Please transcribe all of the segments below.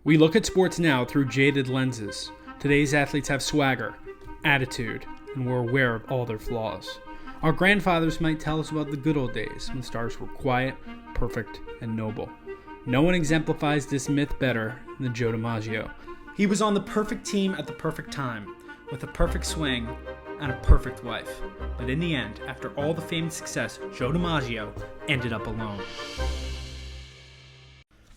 We look at sports now through jaded lenses. Today's athletes have swagger, attitude, and we're aware of all their flaws. Our grandfathers might tell us about the good old days when stars were quiet, perfect, and noble. No one exemplifies this myth better than Joe DiMaggio. He was on the perfect team at the perfect time, with a perfect swing and a perfect wife. But in the end, after all the fame and success, Joe DiMaggio ended up alone.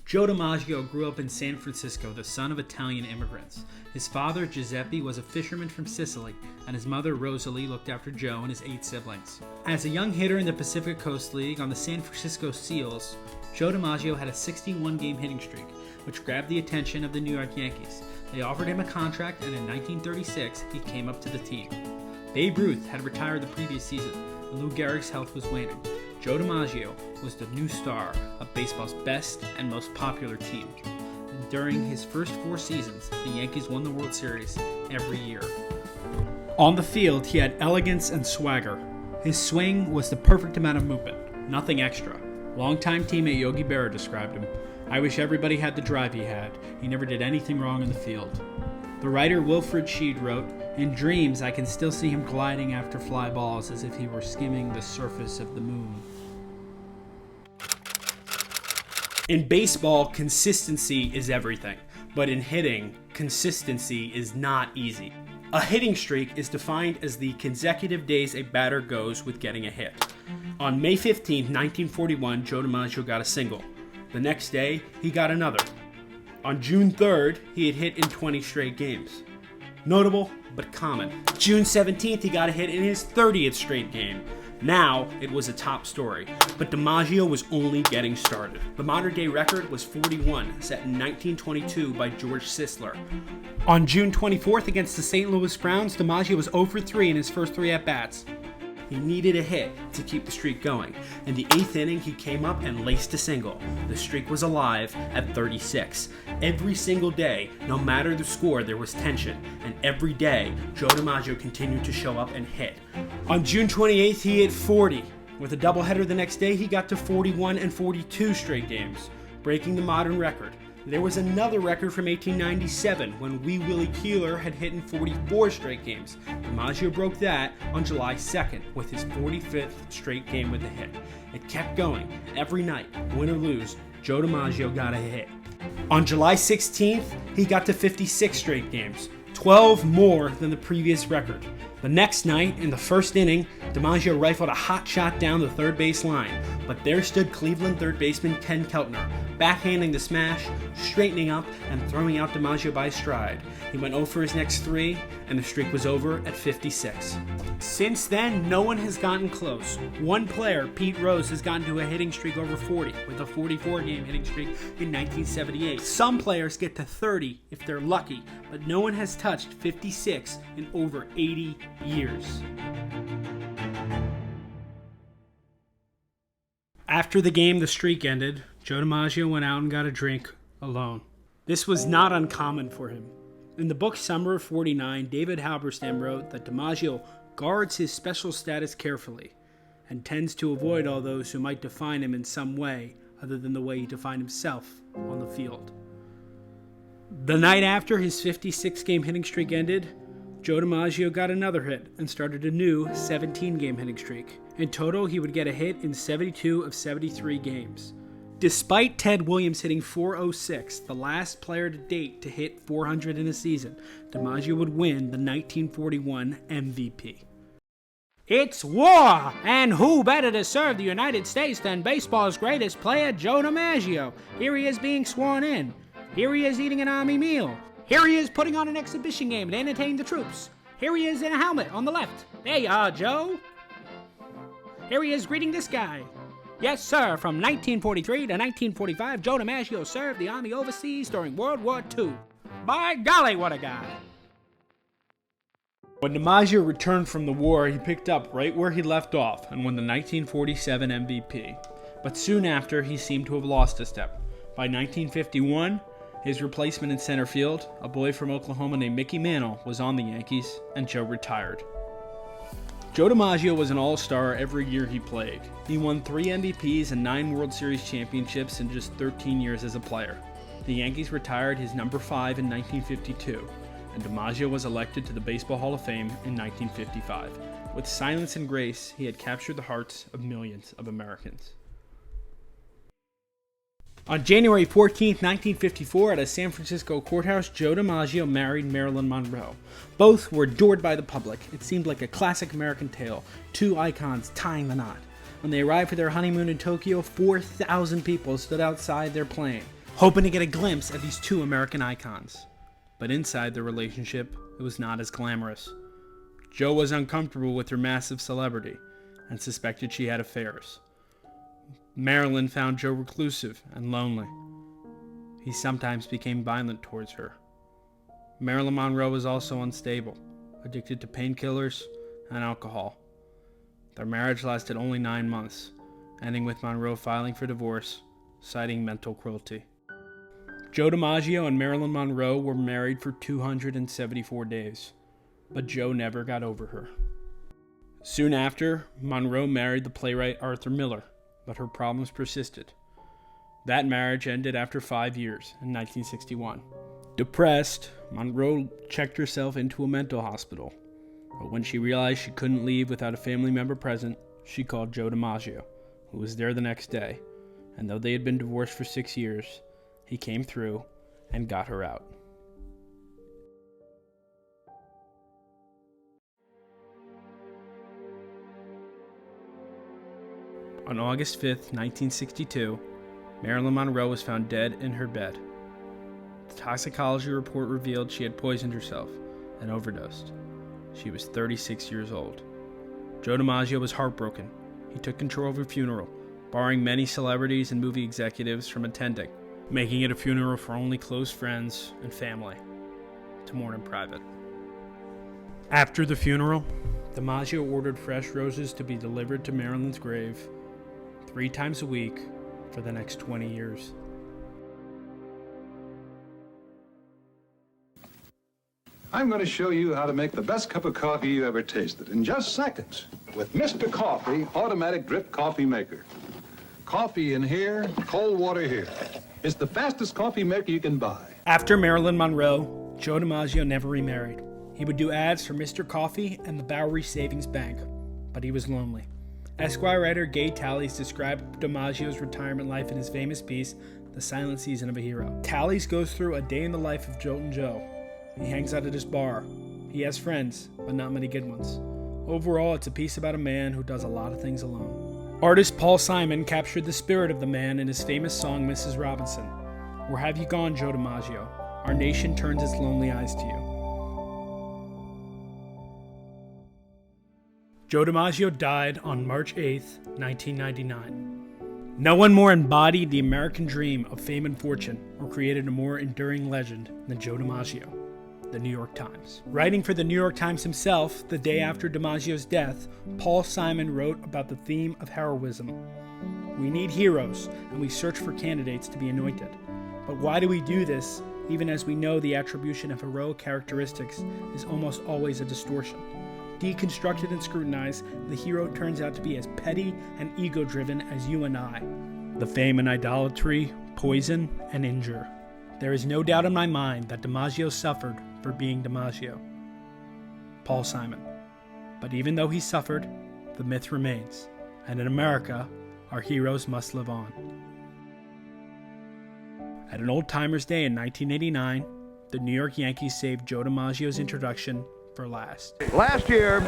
Joe DiMaggio grew up in San Francisco, the son of Italian immigrants. His father, Giuseppe, was a fisherman from Sicily, and his mother, Rosalie, looked after Joe and his 8 siblings. As a young hitter in the Pacific Coast League on the San Francisco Seals, Joe DiMaggio had a 61-game hitting streak, which grabbed the attention of the New York Yankees. They offered him a contract, and in 1936, he came up to the team. Babe Ruth had retired the previous season, and Lou Gehrig's health was waning. Joe DiMaggio was the new star of baseball's best and most popular team. And during his first 4 seasons, the Yankees won the World Series every year. On the field, he had elegance and swagger. His swing was the perfect amount of movement, nothing extra. Longtime teammate Yogi Berra described him. "I wish everybody had the drive he had. He never did anything wrong in the field." The writer Wilfred Sheed wrote, "In dreams, I can still see him gliding after fly balls as if he were skimming the surface of the moon." In baseball, consistency is everything, but in hitting, consistency is not easy. A hitting streak is defined as the consecutive days a batter goes with getting a hit. On May 15, 1941, Joe DiMaggio got a single. The next day, he got another. On June 3rd, he had hit in 20 straight games. Notable, but common. June 17th, he got a hit in his 30th straight game. Now, it was a top story, but DiMaggio was only getting started. The modern-day record was 41, set in 1922 by George Sisler. On June 24th, against the St. Louis Browns, DiMaggio was 0 for 3 in his first 3 at-bats. He needed a hit to keep the streak going. In the 8th inning, he came up and laced a single. The streak was alive at 36. Every single day, no matter the score, there was tension. And every day, Joe DiMaggio continued to show up and hit. On June 28th, he hit 40. With a doubleheader the next day, he got to 41 and 42 straight games, breaking the modern record. There was another record from 1897 when Wee Willie Keeler had hit in 44 straight games. DiMaggio broke that on July 2nd with his 45th straight game with a hit. It kept going. Every night, win or lose, Joe DiMaggio got a hit. On July 16th, he got to 56 straight games, 12 more than the previous record. The next night, in the first inning, DiMaggio rifled a hot shot down the third base line, but there stood Cleveland third baseman Ken Keltner, backhanding the smash, straightening up, and throwing out DiMaggio by stride. He went 0 for his next 3, and the streak was over at 56. Since then, no one has gotten close. One player, Pete Rose, has gotten to a hitting streak over 40, with a 44-game hitting streak in 1978. Some players get to 30 if they're lucky, but no one has touched 56 in over 80 years. After the game, the streak ended. Joe DiMaggio went out and got a drink alone. This was not uncommon for him. In the book Summer of 49, David Halberstam wrote that DiMaggio guards his special status carefully and tends to avoid all those who might define him in some way other than the way he defined himself on the field. The night after his 56-game hitting streak ended, Joe DiMaggio got another hit and started a new 17-game hitting streak. In total, he would get a hit in 72 of 73 games. Despite Ted Williams hitting .406, the last player to date to hit 400 in a season, DiMaggio would win the 1941 MVP. It's war! And who better to serve the United States than baseball's greatest player, Joe DiMaggio? Here he is being sworn in. Here he is eating an Army meal. Here he is putting on an exhibition game to entertain the troops. Here he is in a helmet on the left. There you are, Joe. Here he is greeting this guy. Yes, sir, from 1943 to 1945, Joe DiMaggio served the Army overseas during World War II. By golly, what a guy. When DiMaggio returned from the war, he picked up right where he left off and won the 1947 MVP. But soon after, he seemed to have lost a step. By 1951, his replacement in center field, a boy from Oklahoma named Mickey Mantle, was on the Yankees, and Joe retired. Joe DiMaggio was an all-star every year he played. He won 3 MVPs and 9 World Series championships in just 13 years as a player. The Yankees retired his number 5 in 1952, and DiMaggio was elected to the Baseball Hall of Fame in 1955. With silence and grace, he had captured the hearts of millions of Americans. On January 14, 1954, at a San Francisco courthouse, Joe DiMaggio married Marilyn Monroe. Both were adored by the public. It seemed like a classic American tale, two icons tying the knot. When they arrived for their honeymoon in Tokyo, 4,000 people stood outside their plane, hoping to get a glimpse at these two American icons. But inside their relationship, it was not as glamorous. Joe was uncomfortable with her massive celebrity and suspected she had affairs. Marilyn found Joe reclusive and lonely. He sometimes became violent towards her. Marilyn Monroe was also unstable, addicted to painkillers and alcohol. Their marriage lasted only 9 months, ending with Monroe filing for divorce, citing mental cruelty. Joe DiMaggio and Marilyn Monroe were married for 274 days, but Joe never got over her. Soon after, Monroe married the playwright Arthur Miller, but her problems persisted. That marriage ended after 5 years in 1961. Depressed, Monroe checked herself into a mental hospital, but when she realized she couldn't leave without a family member present, she called Joe DiMaggio, who was there the next day, and though they had been divorced for 6 years, he came through and got her out. On August 5th, 1962, Marilyn Monroe was found dead in her bed. The toxicology report revealed she had poisoned herself and overdosed. She was 36 years old. Joe DiMaggio was heartbroken. He took control of her funeral, barring many celebrities and movie executives from attending, making it a funeral for only close friends and family to mourn in private. After the funeral, DiMaggio ordered fresh roses to be delivered to Marilyn's grave 3 times a week for the next 20 years. I'm going to show you how to make the best cup of coffee you ever tasted in just seconds with Mr. Coffee Automatic Drip Coffee Maker. Coffee in here, cold water here. It's the fastest coffee maker you can buy. After Marilyn Monroe, Joe DiMaggio never remarried. He would do ads for Mr. Coffee and the Bowery Savings Bank, but he was lonely. Esquire writer Gay Tallies described DiMaggio's retirement life in his famous piece, The Silent Season of a Hero. Tallies goes through a day in the life of Joltin' Joe. He hangs out at his bar. He has friends, but not many good ones. Overall, it's a piece about a man who does a lot of things alone. Artist Paul Simon captured the spirit of the man in his famous song, Mrs. Robinson. Where have you gone, Joe DiMaggio? Our nation turns its lonely eyes to you. Joe DiMaggio died on March 8th, 1999. No one more embodied the American dream of fame and fortune or created a more enduring legend than Joe DiMaggio. The New York Times. Writing for the New York Times himself, the day after DiMaggio's death, Paul Simon wrote about the theme of heroism. We need heroes, and we search for candidates to be anointed. But why do we do this, even as we know the attribution of heroic characteristics is almost always a distortion? Deconstructed and scrutinized, the hero turns out to be as petty and ego-driven as you and I. The fame and idolatry, poison and injure. There is no doubt in my mind that DiMaggio suffered for being DiMaggio. Paul Simon. But even though he suffered, the myth remains, and in America, our heroes must live on. At an Old Timers Day in 1989, the New York Yankees saved Joe DiMaggio's introduction for last. Last year,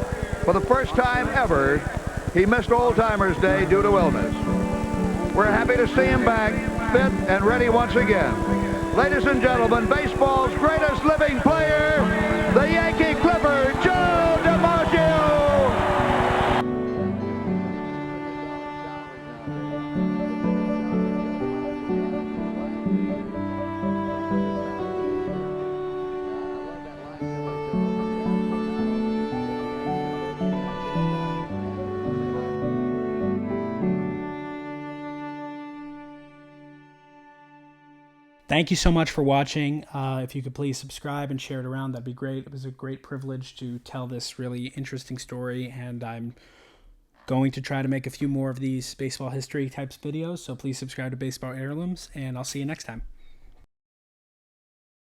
for the first time ever, he missed Old Timers Day due to illness. We're happy to see him back, fit and ready once again. Ladies and gentlemen, baseball's greatest living player, the Yankee Clipper, Joe DiMaggio! Thank you so much for watching. If you could please subscribe and share it around, that'd be great. It was a great privilege to tell this really interesting story, and I'm going to try to make a few more of these baseball history types videos, so please subscribe to Baseball Heirlooms, and I'll see you next time.